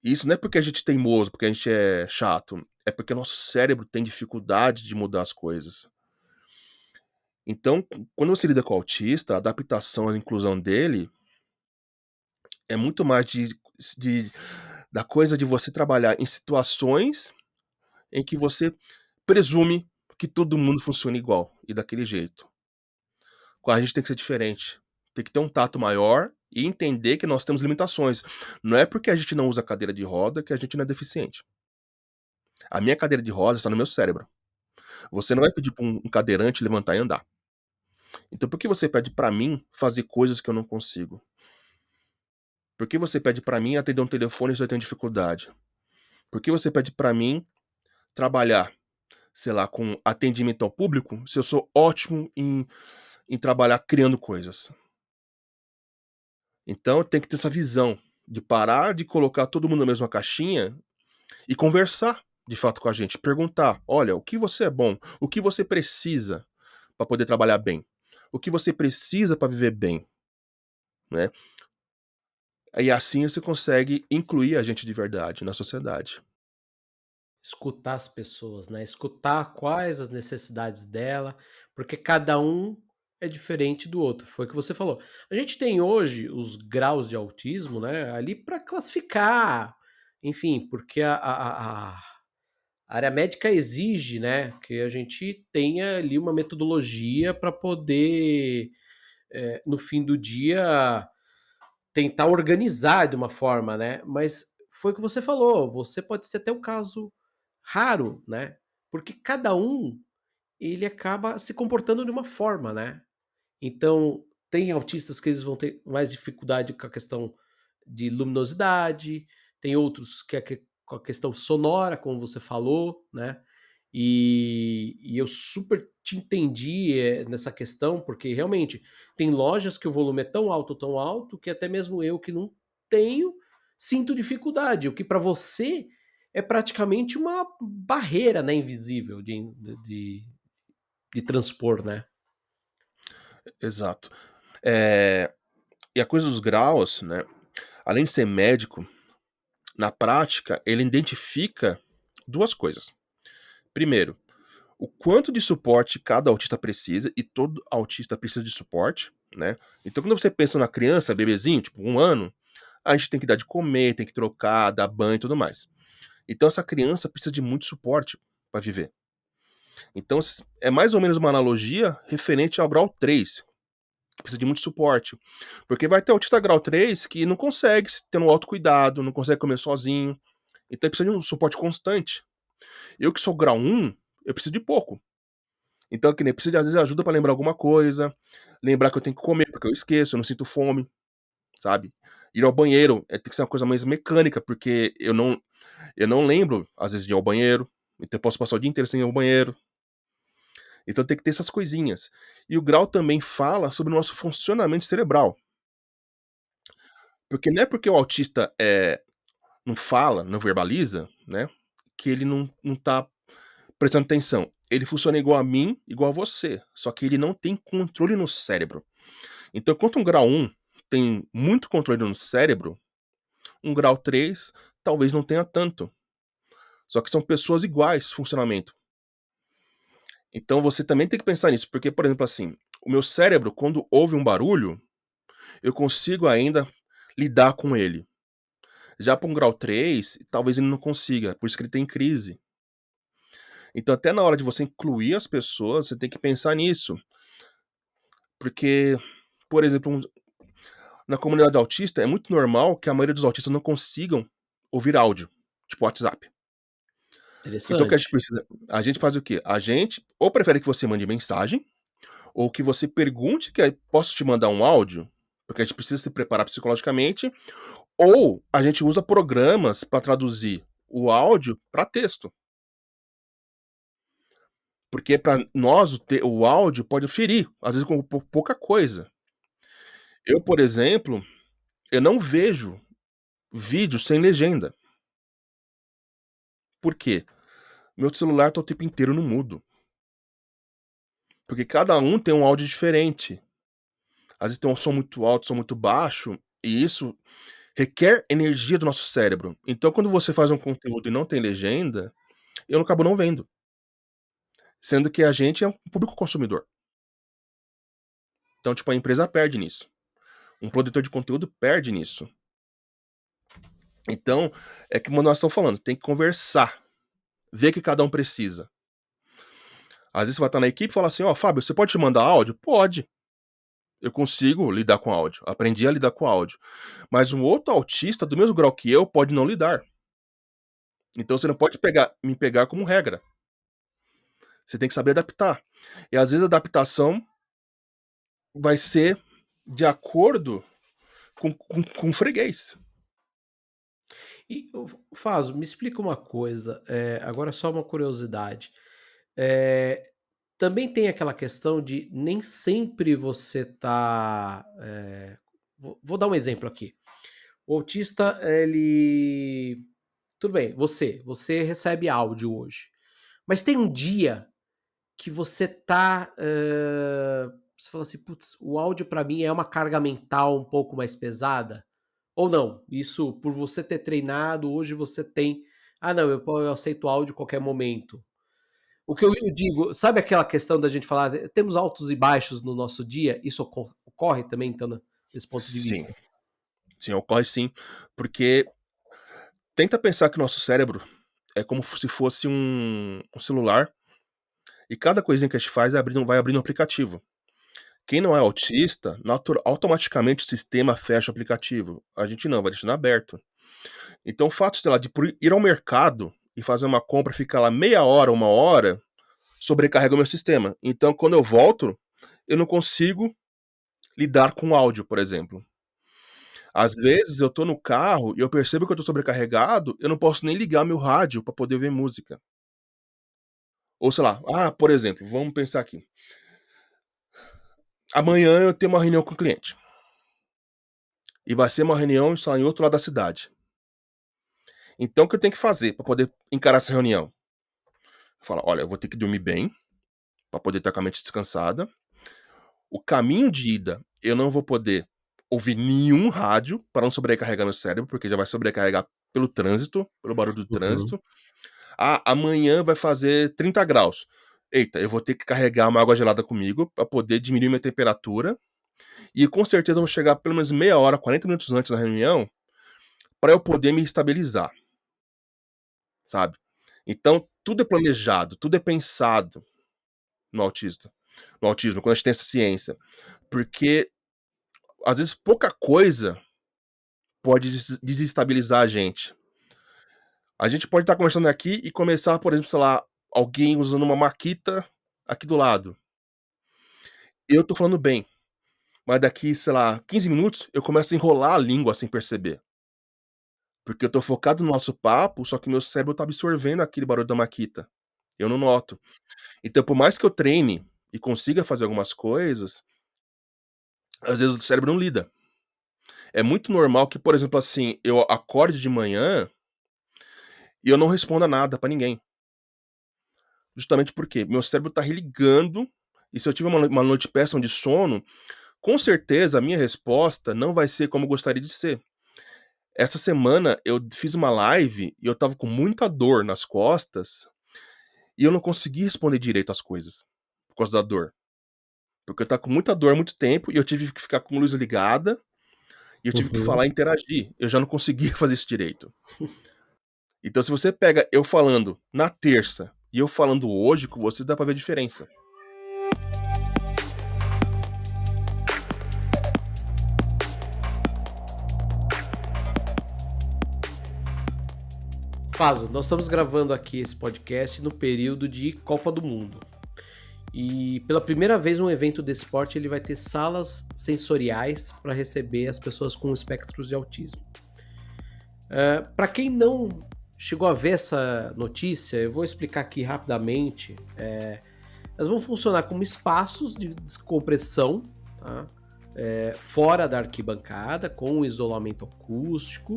Isso não é porque a gente é teimoso, porque a gente é chato, é porque nosso cérebro tem dificuldade de mudar as coisas. Então, quando você lida com o autista, a adaptação, a inclusão dele é muito mais de da coisa de você trabalhar em situações em que você presume que todo mundo funciona igual e daquele jeito. Com a gente tem que ser diferente. Tem que ter um tato maior e entender que nós temos limitações. Não é porque a gente não usa cadeira de roda que a gente não é deficiente. A minha cadeira de rodas está no meu cérebro. Você não vai pedir para um cadeirante levantar e andar. Então por que você pede para mim fazer coisas que eu não consigo? Por que você pede pra mim atender um telefone se eu tenho dificuldade? Por que você pede pra mim trabalhar, sei lá, com atendimento ao público, se eu sou ótimo em trabalhar criando coisas? Então tem que ter essa visão de parar de colocar todo mundo na mesma caixinha e conversar de fato com a gente, perguntar: "Olha, o que você é bom? O que você precisa pra poder trabalhar bem? O que você precisa pra viver bem?", né. E assim você consegue incluir a gente de verdade na sociedade. Escutar as pessoas, né, escutar quais as necessidades dela, porque cada um é diferente do outro, foi o que você falou. A gente tem hoje os graus de autismo, né, ali para classificar, enfim, porque a área médica exige, né, que a gente tenha ali uma metodologia para poder, no fim do dia, tentar organizar de uma forma, né, mas foi o que você falou, você pode ser até um caso raro, né, porque cada um, ele acaba se comportando de uma forma, né. Então, tem autistas que eles vão ter mais dificuldade com a questão de luminosidade, tem outros que é com a questão sonora, como você falou, né. E eu super te entendi, nessa questão, porque realmente tem lojas que o volume é tão alto, que até mesmo eu que não tenho, sinto dificuldade, o que para você é praticamente uma barreira, né, invisível de transpor, né. Exato. E a coisa dos graus, né, além de ser médico, na prática ele identifica 2 coisas. Primeiro, o quanto de suporte cada autista precisa, e todo autista precisa de suporte, né. Então quando você pensa na criança, bebezinho, tipo 1 ano, a gente tem que dar de comer, tem que trocar, dar banho e tudo mais. Então essa criança precisa de muito suporte para viver. Então é mais ou menos uma analogia referente ao grau 3, que precisa de muito suporte. Porque vai ter autista grau 3 que não consegue ter um autocuidado, não consegue comer sozinho, então ele precisa de um suporte constante. Eu que sou grau 1, eu preciso de pouco. Então, que nem preciso de às vezes ajuda pra lembrar alguma coisa, lembrar que eu tenho que comer, porque eu esqueço, eu não sinto fome, sabe. Ir ao banheiro, tem que ser uma coisa mais mecânica, porque eu não lembro, às vezes, de ir ao banheiro, então eu posso passar o dia inteiro sem ir ao banheiro. Então tem que ter essas coisinhas. E o grau também fala sobre o nosso funcionamento cerebral. Porque não é porque o autista, não fala, não verbaliza, né, que ele não tá prestando atenção. Ele funciona igual a mim, igual a você, só que ele não tem controle no cérebro. Então, enquanto um grau 1 tem muito controle no cérebro, um grau 3 talvez não tenha tanto. Só que são pessoas iguais funcionamento. Então você também tem que pensar nisso, porque, por exemplo, assim, o meu cérebro, quando ouve um barulho, eu consigo ainda lidar com ele. Já para um grau 3, talvez ele não consiga, por isso que ele tem crise. Então, até na hora de você incluir as pessoas, você tem que pensar nisso. Porque, por exemplo, na comunidade autista, é muito normal que a maioria dos autistas não consigam ouvir áudio, tipo WhatsApp. Então, o que a gente Interessante. precisa? A gente faz o quê? A gente ou prefere que você mande mensagem, ou que você pergunte que posso te mandar um áudio, porque a gente precisa se preparar psicologicamente, ou a gente usa programas para traduzir o áudio para texto. Porque para nós o áudio pode ferir, às vezes com pouca coisa. Eu, por exemplo, eu não vejo vídeo sem legenda. Por quê? Meu celular tá o tempo inteiro no mudo. Porque cada um tem um áudio diferente. Às vezes tem um som muito alto, som muito baixo, e isso requer energia do nosso cérebro. Então, quando você faz um conteúdo e não tem legenda, eu acabo não vendo. Sendo que a gente é um público consumidor. Então, tipo, a empresa perde nisso. Um produtor de conteúdo perde nisso. Então, é que nós estamos falando, tem que conversar, ver o que cada um precisa. Às vezes você vai estar na equipe e falar assim, ó, Fábio, você pode te mandar áudio? Pode. Eu consigo lidar com áudio. Aprendi a lidar com áudio. Mas um outro autista do mesmo grau que eu pode não lidar. Então você não pode me pegar como regra. Você tem que saber adaptar. E às vezes a adaptação vai ser de acordo com o freguês. E, Faso, me explica uma coisa, agora só uma curiosidade. Eh, Também tem aquela questão de nem sempre você tá, vou dar um exemplo aqui. O autista, ele tudo bem, você recebe áudio hoje, mas tem um dia que você tá, você fala assim: "Putz, o áudio para mim é uma carga mental um pouco mais pesada", ou não? Isso por você ter treinado, hoje você tem: "Ah não, eu aceito áudio a qualquer momento". O que eu digo, sabe aquela questão da gente falar, temos altos e baixos no nosso dia? Isso ocorre também então nesse ponto de Sim, vista? sim, ocorre sim. Porque tenta pensar que o nosso cérebro é como se fosse um celular e cada coisinha que a gente faz vai abrindo um aplicativo. Quem não é autista, automaticamente o sistema fecha o aplicativo. A gente não, vai deixando aberto. Então o fato, sei lá, de ir ao mercado e fazer uma compra, ficar lá meia hora, uma hora, sobrecarrega o meu sistema. Então quando eu volto, eu não consigo lidar com áudio, por exemplo. Às vezes eu tô no carro e eu percebo que eu tô sobrecarregado, eu não posso nem ligar meu rádio para poder ver música. Ou sei lá, por exemplo, vamos pensar aqui. Amanhã eu tenho uma reunião com o cliente. E vai ser uma reunião, sei lá, em outro lado da cidade. Então o que eu tenho que fazer para poder encarar essa reunião? Fala, olha, eu vou ter que dormir bem para poder estar com a mente descansada. O caminho de ida, eu não vou poder ouvir nenhum rádio para não sobrecarregar meu cérebro, porque já vai sobrecarregar pelo trânsito, pelo barulho do Uhum. trânsito. Amanhã vai fazer 30 graus. Eita, eu vou ter que carregar uma água gelada comigo para poder diminuir minha temperatura. E com certeza eu vou chegar pelo menos meia hora, 40 minutos antes da reunião, para eu poder me estabilizar, sabe? Então, tudo é planejado, tudo é pensado no autista. No autismo, quando a gente tem essa ciência. Porque, às vezes, pouca coisa pode desestabilizar a gente. A gente pode estar conversando aqui e começar, por exemplo, sei lá, alguém usando uma maquita aqui do lado. Eu tô falando bem, mas daqui, sei lá, 15 minutos, eu começo a enrolar a língua sem perceber. Porque eu tô focado no nosso papo, só que meu cérebro tá absorvendo aquele barulho da maquita. Eu não noto. Então, por mais que eu treine e consiga fazer algumas coisas, às vezes o cérebro não lida. É muito normal que, por exemplo, assim, eu acorde de manhã e eu não responda nada pra ninguém. Justamente porque meu cérebro tá religando, e se eu tiver uma noite péssima de sono, com certeza a minha resposta não vai ser como eu gostaria de ser. Essa semana eu fiz uma live e eu estava com muita dor nas costas, e eu não consegui responder direito as coisas, por causa da dor. Porque eu estava com muita dor há muito tempo e eu tive que ficar com a luz ligada e eu tive que Uhum. falar e interagir. Eu já não conseguia fazer isso direito. Então, se você pega eu falando na terça e eu falando hoje com você, dá pra ver a diferença. Faso, nós estamos gravando aqui esse podcast no período de Copa do Mundo. E pela primeira vez um evento desse porte ele vai ter salas sensoriais para receber as pessoas com espectros de autismo. Para quem não chegou a ver essa notícia, eu vou explicar aqui rapidamente. Elas vão funcionar como espaços de descompressão, tá? Fora da arquibancada, com isolamento acústico,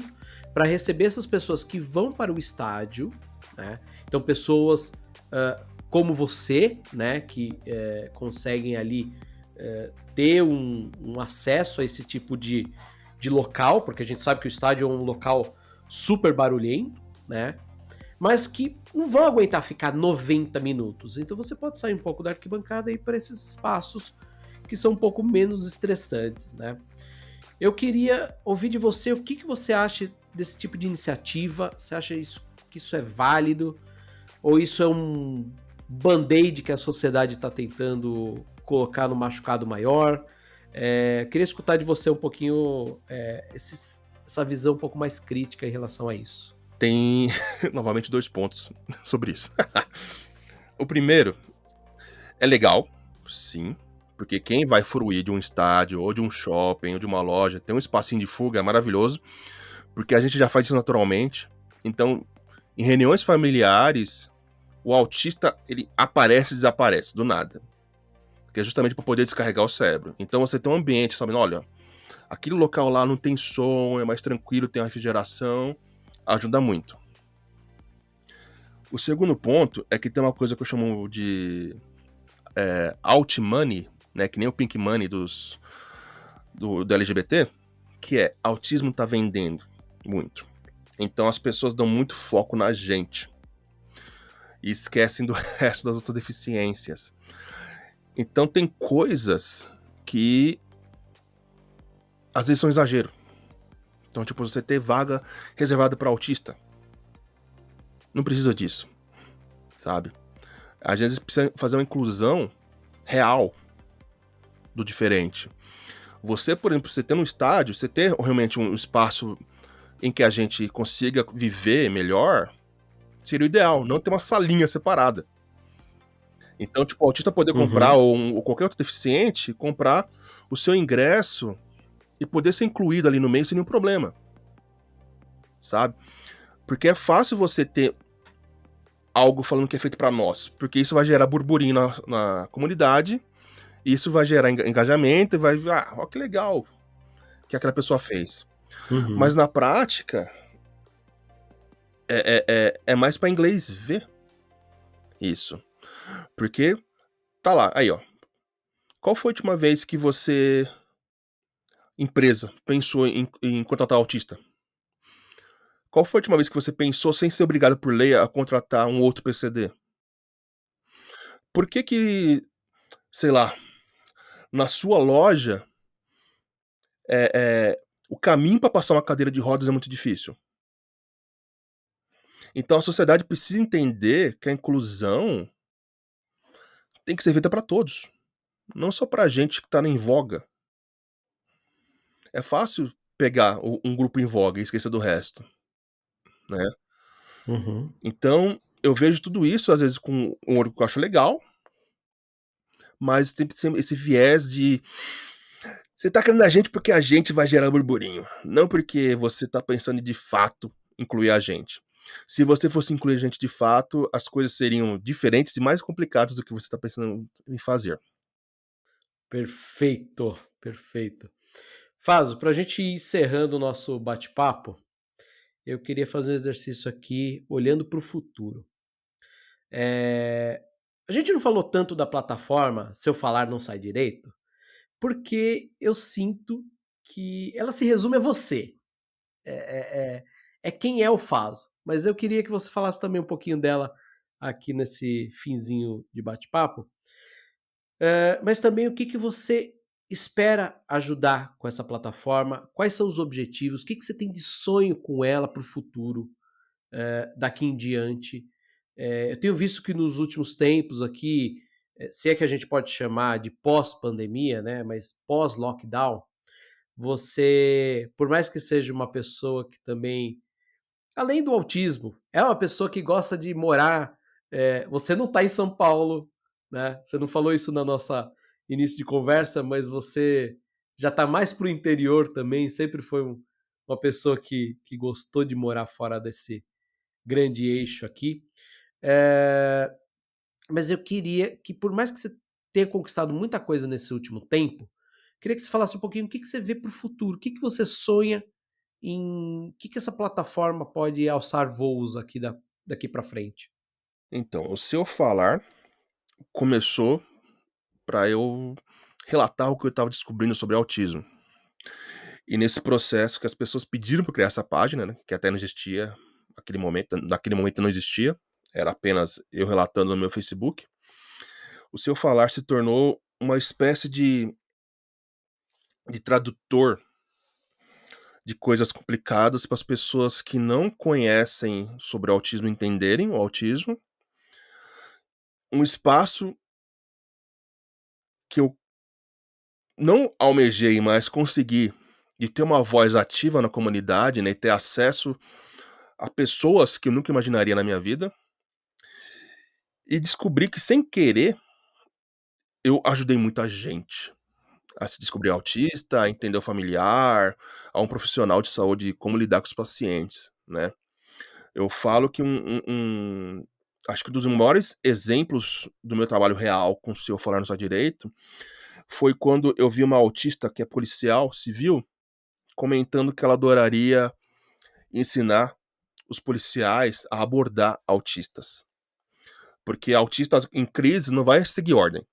para receber essas pessoas que vão para o estádio, né? Então, pessoas como você, né, que conseguem ali ter um acesso a esse tipo de local, porque a gente sabe que o estádio é um local super barulhento, né? Mas que não vão aguentar ficar 90 minutos. Então você pode sair um pouco da arquibancada e ir para esses espaços que são um pouco menos estressantes, né? Eu queria ouvir de você o que você acha desse tipo de iniciativa. Você acha que isso é válido? Ou isso é um band-aid que a sociedade está tentando colocar no machucado maior? Queria escutar de você um pouquinho essa visão um pouco mais crítica em relação a isso. Tem, novamente, 2 pontos sobre isso. O primeiro, é legal, sim, porque quem vai fruir de um estádio, ou de um shopping, ou de uma loja, tem um espacinho de fuga, é maravilhoso, porque a gente já faz isso naturalmente. Então, em reuniões familiares, o autista, ele aparece e desaparece, do nada. Que é justamente para poder descarregar o cérebro. Então você tem um ambiente, sabendo, olha, aquele local lá não tem som, é mais tranquilo, tem uma refrigeração, ajuda muito. O segundo ponto é que tem uma coisa que eu chamo de alt money, né, que nem o pink money do LGBT, que é autismo tá vendendo muito. Então as pessoas dão muito foco na gente e esquecem do resto das outras deficiências. Então tem coisas que às vezes são exagero. Então, tipo, você ter vaga reservada para autista, não precisa disso, sabe? Às vezes precisa fazer uma inclusão real do diferente. Você, por exemplo, você ter um estádio, você ter realmente um espaço em que a gente consiga viver melhor, seria o ideal, não ter uma salinha separada. Então, tipo, o autista poder comprar, Uhum. ou qualquer outro deficiente, comprar o seu ingresso e poder ser incluído ali no meio sem nenhum problema, sabe? Porque é fácil você ter algo falando que é feito para nós, porque isso vai gerar burburinho na comunidade, e isso vai gerar engajamento, e vai, ó que legal que aquela pessoa fez. Mas Uhum. na prática, é mais para inglês ver isso. Porque, tá lá, aí ó, qual foi a última vez que você, empresa, pensou em contratar autista? Qual foi a última vez que você pensou, sem ser obrigado por lei, a contratar um outro PCD? Por que, sei lá, na sua loja, é, é, o caminho para passar uma cadeira de rodas é muito difícil? Então a sociedade precisa entender que a inclusão tem que ser feita para todos, não só pra gente que tá em voga. É fácil pegar um grupo em voga e esquecer do resto, né? Uhum. Então, eu vejo tudo isso, às vezes, com um olho que eu acho legal, mas tem que ser esse viés de você tá querendo a gente porque a gente vai gerar burburinho, não porque você tá pensando em, de fato, incluir a gente. Se você fosse incluir a gente de fato, as coisas seriam diferentes e mais complicadas do que você tá pensando em fazer. Perfeito, perfeito. Faso, para a gente ir encerrando o nosso bate-papo, eu queria fazer um exercício aqui olhando para o futuro. A gente não falou tanto da plataforma Se Eu Falar Não Sai Direito, porque eu sinto que ela se resume a você. É, é, é quem é o Faso. Mas eu queria que você falasse também um pouquinho dela aqui nesse finzinho de bate-papo. Mas também o que que você espera ajudar com essa plataforma? Quais são os objetivos? O que que você tem de sonho com ela para o futuro, daqui em diante? Eu tenho visto que nos últimos tempos aqui, se é que a gente pode chamar de pós-pandemia, né, mas pós-lockdown, você, por mais que seja uma pessoa que também, além do autismo, é uma pessoa que gosta de morar. Você não está em São Paulo, né? Você não falou isso na nossa início de conversa, mas você já está mais para o interior também. Sempre foi uma pessoa que gostou de morar fora desse grande eixo aqui. É, mas eu queria que, por mais que você tenha conquistado muita coisa nesse último tempo, queria que você falasse um pouquinho o que que você vê para o futuro, o que que você sonha em, o que que essa plataforma pode alçar voos aqui daqui para frente. Então, o seu falar começou para eu relatar o que eu estava descobrindo sobre autismo. E nesse processo que as pessoas pediram para criar essa página, né, que até não existia naquele momento não existia, era apenas eu relatando no meu Facebook. O seu falar se tornou uma espécie de tradutor de coisas complicadas para as pessoas que não conhecem sobre o autismo entenderem o autismo. Um espaço que eu não almejei, mas consegui, de ter uma voz ativa na comunidade, né, e ter acesso a pessoas que eu nunca imaginaria na minha vida, e descobri que sem querer eu ajudei muita gente a se descobrir autista, a entender o familiar, a um profissional de saúde como lidar com os pacientes, né. Eu falo que acho que um dos maiores exemplos do meu trabalho real com o seu falar no seu direito, foi quando eu vi uma autista que é policial civil, comentando que ela adoraria ensinar os policiais a abordar autistas. Porque autistas em crise não vai seguir ordem.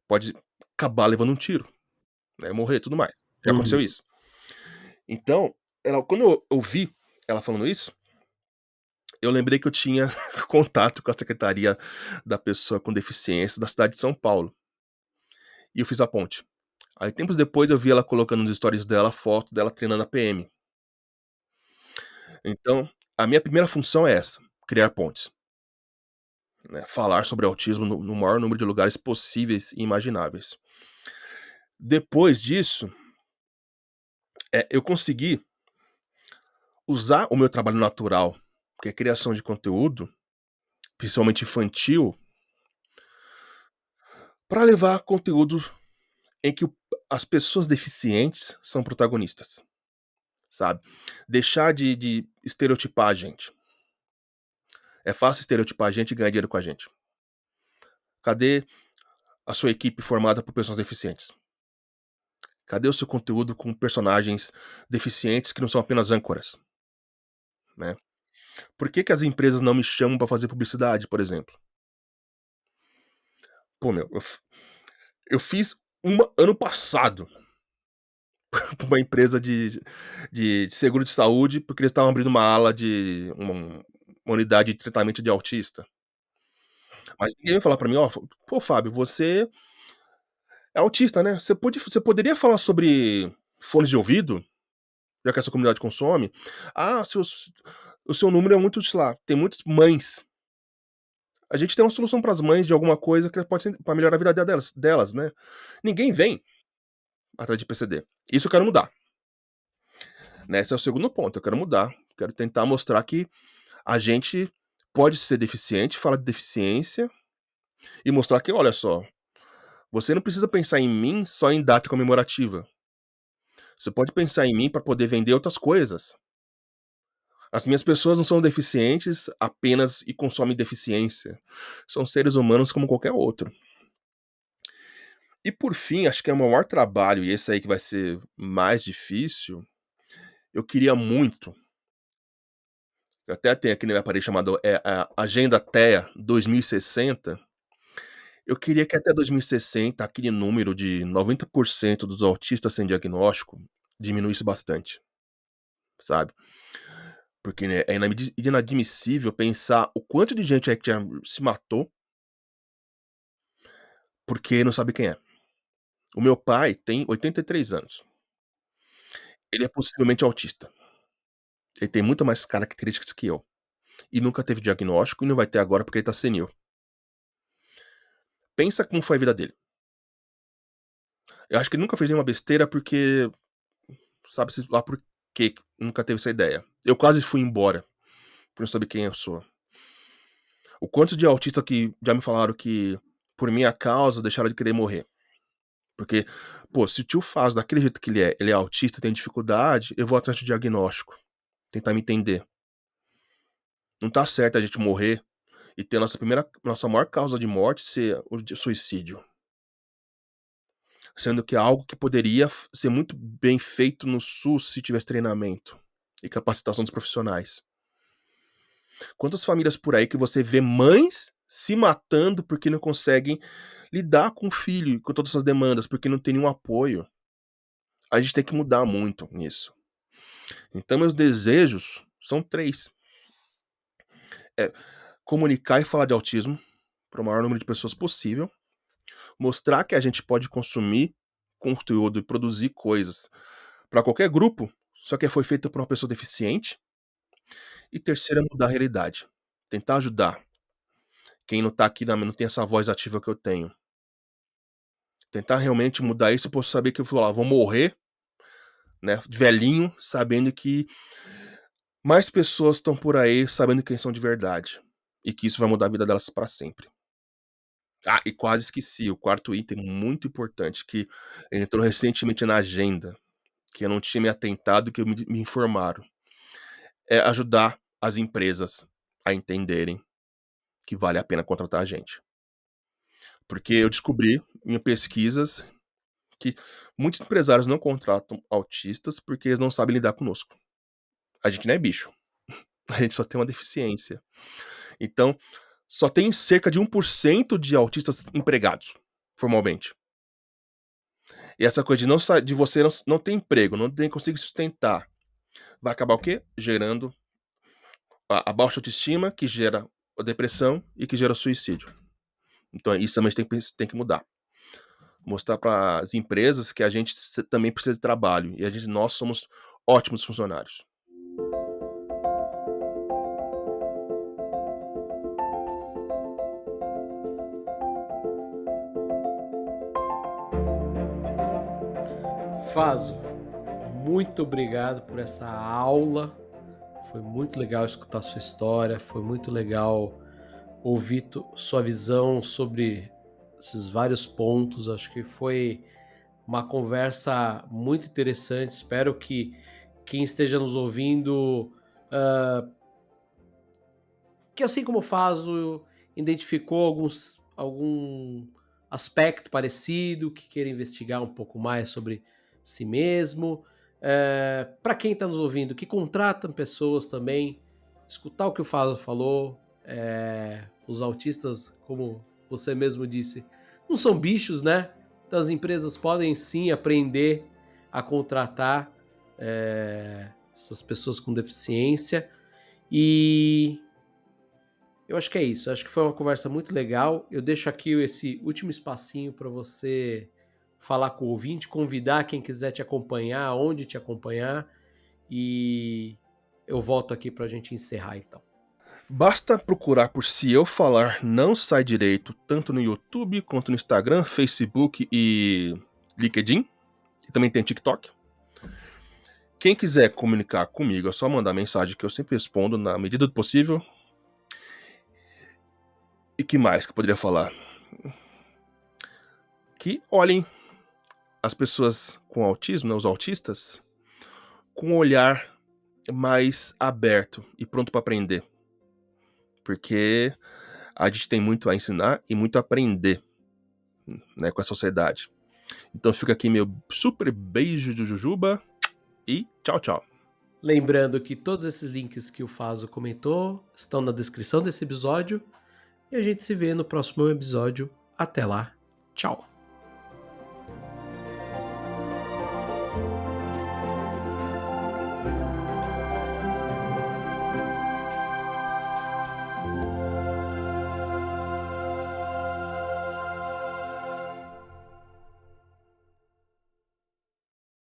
Pode acabar levando um tiro, né, morrer e tudo mais. Já aconteceu Uhum. isso. Então, quando eu ouvi ela falando isso, eu lembrei que eu tinha contato com a secretaria da pessoa com deficiência da cidade de São Paulo. E eu fiz a ponte. Aí tempos depois eu vi ela colocando nos stories dela foto dela treinando a PM. Então, a minha primeira função é essa, criar pontes, né, falar sobre autismo no maior número de lugares possíveis e imagináveis. Depois disso, eu consegui usar o meu trabalho natural, que é criação de conteúdo, principalmente infantil, para levar conteúdo em que as pessoas deficientes são protagonistas, sabe? Deixar de estereotipar a gente. É fácil estereotipar a gente e ganhar dinheiro com a gente. Cadê a sua equipe formada por pessoas deficientes? Cadê o seu conteúdo com personagens deficientes que não são apenas âncoras, né? Por que que as empresas não me chamam para fazer publicidade, por exemplo? Pô, meu, eu fiz uma ano passado pra uma empresa de seguro de saúde, porque eles estavam abrindo uma ala de uma unidade de tratamento de autista. Mas ninguém vai falar pra mim: "Ó, pô, Fábio, você é autista, né, você poderia falar sobre fones de ouvido, já que essa comunidade consome? Ah, o seu número é muito, sei lá, tem muitas mães. A gente tem uma solução para as mães de alguma coisa que pode ser pra melhorar a vida delas, né". Ninguém vem atrás de PCD. Isso eu quero mudar, né, esse é o segundo ponto, eu quero mudar, quero tentar mostrar que a gente pode ser deficiente, falar de deficiência e mostrar que, olha só, você não precisa pensar em mim só em data comemorativa. Você pode pensar em mim para poder vender outras coisas. As minhas pessoas não são deficientes apenas e consomem deficiência. São seres humanos como qualquer outro. E por fim, acho que é o meu maior trabalho, e esse aí que vai ser mais difícil, eu queria muito, eu até tenho aqui na minha parede chamado a Agenda TEA 2060. Eu queria que até 2060 aquele número de 90% dos autistas sem diagnóstico diminuísse bastante, sabe. Porque, né, é inadmissível pensar o quanto de gente aí que já se matou porque não sabe quem é. O meu pai tem 83 anos. Ele é possivelmente autista. Ele tem muito mais características que eu. E nunca teve diagnóstico e não vai ter agora porque ele tá senil. Pensa como foi a vida dele. Eu acho que ele nunca fez nenhuma besteira porque sabe-se lá por que nunca teve essa ideia. Eu quase fui embora por não saber quem eu sou. O quanto de autista que já me falaram que por minha causa deixaram de querer morrer. Porque, pô, se o tio faz daquele jeito que ele é autista, tem dificuldade, eu vou atrás de diagnóstico, tentar me entender. Não tá certo a gente morrer e ter nossa maior causa de morte ser o suicídio. Sendo que é algo que poderia ser muito bem feito no SUS se tivesse treinamento e capacitação dos profissionais. Quantas famílias por aí que você vê mães se matando porque não conseguem lidar com o filho e com todas essas demandas, porque não tem nenhum apoio. A gente tem que mudar muito nisso. Então meus desejos são 3. É comunicar e falar de autismo para o maior número de pessoas possível, mostrar que a gente pode consumir conteúdo e produzir coisas para qualquer grupo, só que foi feito por uma pessoa deficiente. E terceiro é mudar a realidade, tentar ajudar quem não tá aqui, não tem essa voz ativa que eu tenho. Tentar realmente mudar isso, eu posso saber que eu vou morrer, né, velhinho, sabendo que mais pessoas estão por aí sabendo quem são de verdade. E que isso vai mudar a vida delas para sempre. Ah, e quase esqueci, o quarto item muito importante que entrou recentemente na agenda, que eu não tinha me atentado, que me informaram. É ajudar as empresas a entenderem que vale a pena contratar a gente. Porque eu descobri em pesquisas que muitos empresários não contratam autistas porque eles não sabem lidar conosco. A gente não é bicho, a gente só tem uma deficiência. Então, só tem cerca de 1% de autistas empregados, formalmente. E essa coisa de de você não ter emprego, não ter conseguir sustentar, vai acabar o quê? Gerando a baixa autoestima, que gera a depressão e que gera o suicídio. Então isso também tem que mudar. Mostrar para as empresas que a gente também precisa de trabalho e nós somos ótimos funcionários. Faso, muito obrigado por essa aula. Foi muito legal escutar sua história, foi muito legal ouvir sua visão sobre esses vários pontos. Acho que foi uma conversa muito interessante. Espero que quem esteja nos ouvindo, que assim como o Faso, identificou algum aspecto parecido, que queira investigar um pouco mais sobre si mesmo. Para quem está nos ouvindo, que contratam pessoas também, escutar o que o Faso falou. Os autistas, como você mesmo disse, não são bichos, né? Então as empresas podem sim aprender a contratar essas pessoas com deficiência. E eu acho que é isso. Eu acho que foi uma conversa muito legal. Eu deixo aqui esse último espacinho para você falar com o ouvinte, convidar quem quiser te acompanhar, onde te acompanhar. E eu volto aqui para a gente encerrar, então. Basta procurar por Se Eu Falar Não Sai Direito, tanto no YouTube quanto no Instagram, Facebook e LinkedIn. E também tem TikTok. Quem quiser comunicar comigo é só mandar mensagem que eu sempre respondo na medida do possível. E que mais que eu poderia falar? Que olhem as pessoas com autismo, né, os autistas, com um olhar mais aberto e pronto para aprender. Porque a gente tem muito a ensinar e muito a aprender, né, com a sociedade. Então fica aqui meu super beijo de Jujuba e tchau, tchau. Lembrando que todos esses links que o Faso comentou estão na descrição desse episódio. E a gente se vê no próximo episódio. Até lá. Tchau.